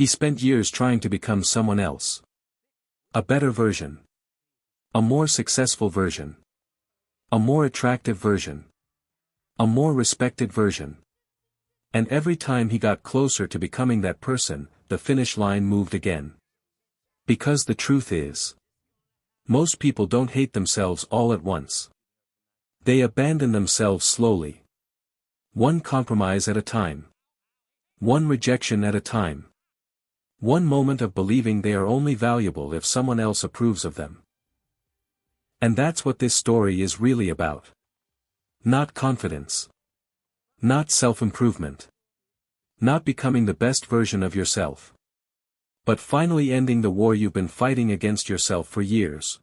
He spent years trying to become someone else. A better version. A more successful version. A more attractive version. A more respected version. And every time he got closer to becoming that person, the finish line moved again. Because the truth is, most people don't hate themselves all at once. They abandon themselves slowly. One compromise at a time. One rejection at a time. One moment of believing they are only valuable if someone else approves of them. And that's what this story is really about. Not confidence. Not self-improvement. Not becoming the best version of yourself. But finally ending the war you've been fighting against yourself for years.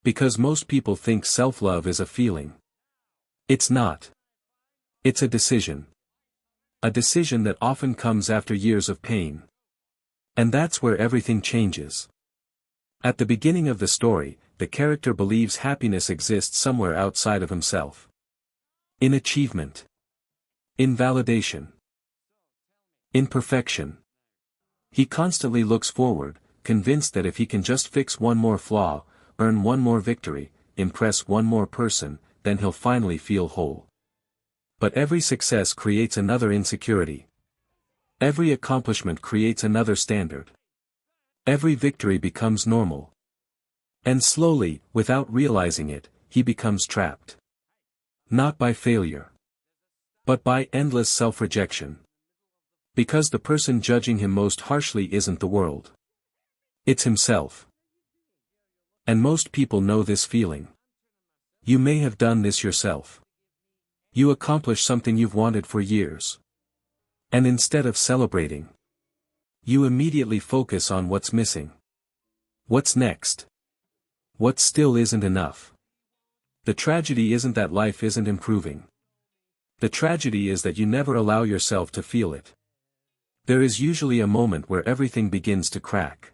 Because most people think self-love is a feeling. It's not. It's a decision. A decision that often comes after years of pain. And that's where everything changes. At the beginning of the story, the character believes happiness exists somewhere outside of himself. In achievement. In validation. In perfection. He constantly looks forward, convinced that if he can just fix one more flaw, earn one more victory, impress one more person, then he'll finally feel whole. But every success creates another insecurity. Every accomplishment creates another standard. Every victory becomes normal. And slowly, without realizing it, he becomes trapped. Not by failure. But by endless self-rejection. Because the person judging him most harshly isn't the world. It's himself. And most people know this feeling. You may have done this yourself. You accomplish something you've wanted for years. And instead of celebrating, you immediately focus on what's missing. What's next? What still isn't enough? The tragedy isn't that life isn't improving. The tragedy is that you never allow yourself to feel it. There is usually a moment where everything begins to crack.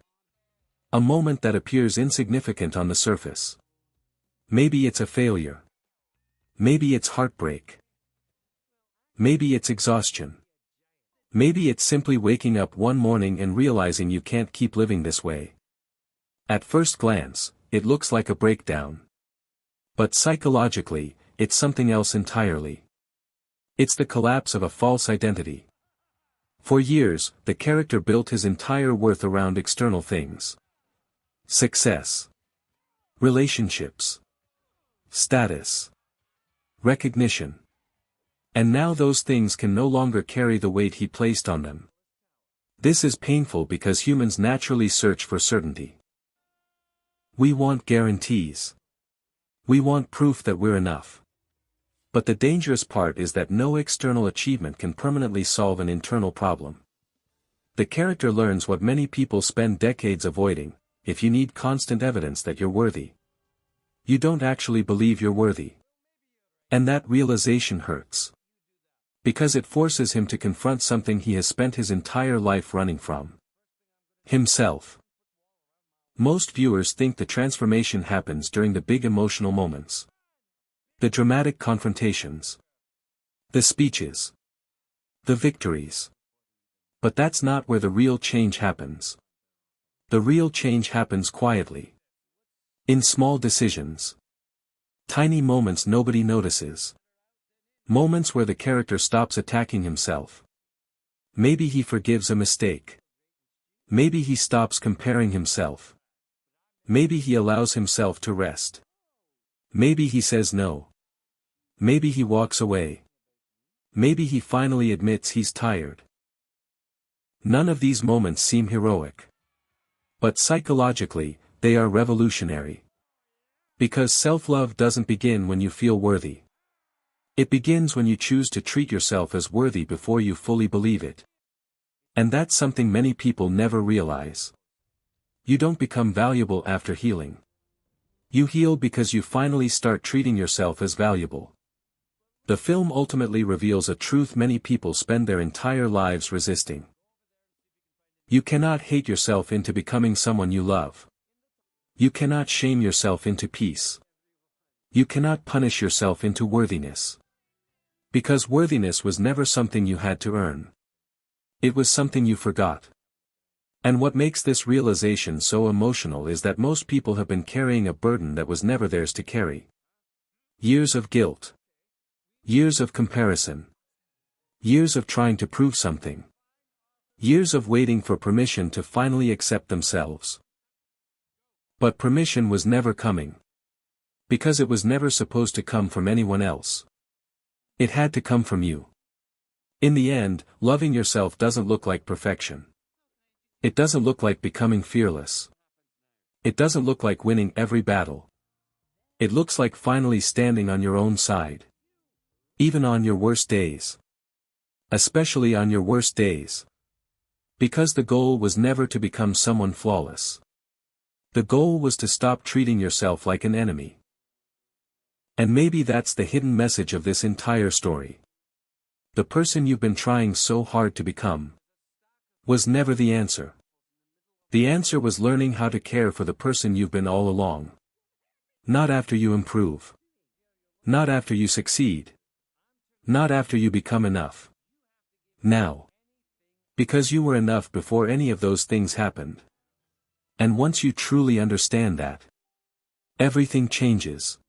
A moment that appears insignificant on the surface. Maybe it's a failure. Maybe it's heartbreak. Maybe it's exhaustion. Maybe it's simply waking up one morning and realizing you can't keep living this way. At first glance, it looks like a breakdown. But psychologically, it's something else entirely. It's the collapse of a false identity. For years, the character built his entire worth around external things. Success. Relationships. Status. Recognition. And now those things can no longer carry the weight he placed on them. This is painful because humans naturally search for certainty. We want guarantees. We want proof that we're enough. But the dangerous part is that no external achievement can permanently solve an internal problem. The character learns what many people spend decades avoiding: if you need constant evidence that you're worthy, you don't actually believe you're worthy. And that realization hurts. Because it forces him to confront something he has spent his entire life running from. Himself. Most viewers think the transformation happens during the big emotional moments. The dramatic confrontations. The speeches. The victories. But that's not where the real change happens. The real change happens quietly. In small decisions. Tiny moments nobody notices. Moments where the character stops attacking himself. Maybe he forgives a mistake. Maybe he stops comparing himself. Maybe he allows himself to rest. Maybe he says no. Maybe he walks away. Maybe he finally admits he's tired. None of these moments seem heroic. But psychologically, they are revolutionary. Because self-love doesn't begin when you feel worthy. It begins when you choose to treat yourself as worthy before you fully believe it. And that's something many people never realize. You don't become valuable after healing. You heal because you finally start treating yourself as valuable. The film ultimately reveals a truth many people spend their entire lives resisting. You cannot hate yourself into becoming someone you love. You cannot shame yourself into peace. You cannot punish yourself into worthiness. Because worthiness was never something you had to earn. It was something you forgot. And what makes this realization so emotional is that most people have been carrying a burden that was never theirs to carry. Years of guilt. Years of comparison. Years of trying to prove something. Years of waiting for permission to finally accept themselves. But permission was never coming. Because it was never supposed to come from anyone else. It had to come from you. In the end, loving yourself doesn't look like perfection. It doesn't look like becoming fearless. It doesn't look like winning every battle. It looks like finally standing on your own side. Even on your worst days. Especially on your worst days. Because the goal was never to become someone flawless. The goal was to stop treating yourself like an enemy. And maybe that's the hidden message of this entire story. The person you've been trying so hard to become was never the answer. The answer was learning how to care for the person you've been all along. Not after you improve. Not after you succeed. Not after you become enough. Now. Because you were enough before any of those things happened. And once you truly understand that, everything changes.